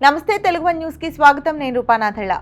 నమస్తే Telugu one news కి స్వాగతం. నేను రూపానాథళ్ళ.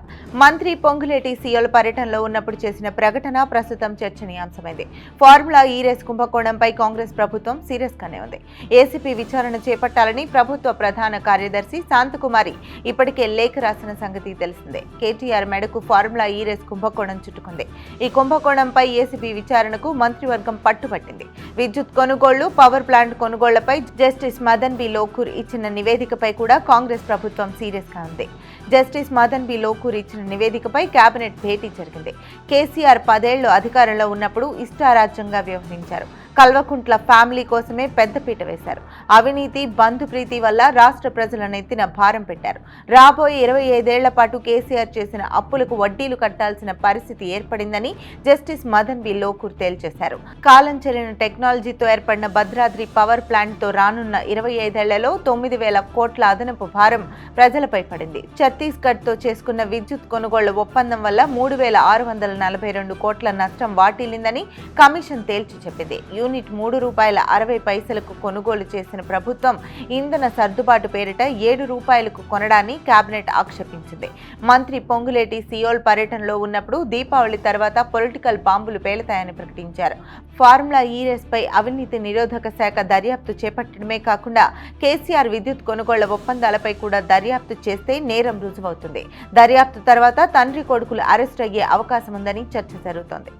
మంత్రి పొంగులేటి సీఎల్ పర్యటనలో ఉన్నప్పుడు చేసిన ప్రకటన ప్రస్తుతం చర్చనీయాంశమైంది. ఫార్ములా ఈ రేస్ కుంభకోణంపై కాంగ్రెస్ ప్రభుత్వం సీరియస్ గానే ఉంది. ఏసీపీ విచారణ చేపట్టాలని ప్రభుత్వ ప్రధాన కార్యదర్శి శాంతకుమారి ఇప్పటికే లేఖ రాసిన సంగతి తెలిసిందే. కేటీఆర్ మెడకు ఫార్ములా ఈ రేస్ కుంభకోణం చుట్టుకుంది. ఈ కుంభకోణంపై ఏసీపీ విచారణకు మంత్రివర్గం పట్టుబట్టింది. విద్యుత్ కొనుగోళ్లు, పవర్ ప్లాంట్ కొనుగోళ్లపై జస్టిస్ మదన్ బి లోకూర్ ఇచ్చిన నివేదికపై కూడా కాంగ్రెస్ ప్రభుత్వం సీరియస్ గా ఉంది. జస్టిస్ మదన్ బి లోకూర్ ఇచ్చిన నివేదికపై కేబినెట్ భేటీ జరిగింది. కేసీఆర్ 10 ఏళ్లు అధికారంలో ఉన్నప్పుడు ఇష్టారాజ్యంగా వ్యవహరించారు. కల్వకుంట్ల ఫ్యామిలీ కోసమే పెద్దపీట వేశారు. అవినీతి, బంధుప్రీతి వల్ల రాష్ట్ర ప్రజల నెత్తిన భారం పెట్టారు. రాబోయే 25 ఏళ్ల పాటు కేసీఆర్ చేసిన అప్పులకు వడ్డీలు కట్టాల్సిన పరిస్థితి ఏర్పడిందని జస్టిస్ మదన్ బి లోకూర్ తేల్చేశారు. కాలం చెల్లిన టెక్నాలజీతో ఏర్పడిన భద్రాద్రి పవర్ ప్లాంట్ తో రానున్న 25 ఏళ్లలో 9,000 కోట్ల అదనపు భారం ప్రజలపై పడింది. ఛత్తీస్గఢ్ తో చేసుకున్న విద్యుత్ కొనుగోళ్ల ఒప్పందం వల్ల 3,642 కోట్ల నష్టం వాటిల్లిందని కమిషన్ తేల్చి చెప్పింది. యూనిట్ ₹3.60 కొనుగోలు చేసిన ప్రభుత్వం ఇంధన సర్దుబాటు పేరిట ₹7 కొనడాన్ని కేబినెట్ ఆక్షేపించింది. మంత్రి పొంగులేటి సియోల్ పర్యటనలో ఉన్నప్పుడు దీపావళి తర్వాత పొలిటికల్ బాంబులు పేలుతాయని ప్రకటించారు. ఫార్ములా ఈ రేస్ పై అవినీతి నిరోధక శాఖ దర్యాప్తు చేపట్టడమే కాకుండా కేసీఆర్ విద్యుత్ కొనుగోళ్ల ఒప్పందాలపై కూడా దర్యాప్తు చేస్తే నేరం రుజువవుతుంది. దర్యాప్తు తర్వాత తండ్రి కొడుకులు అరెస్ట్ అయ్యే అవకాశం ఉందని చర్చ జరుగుతోంది.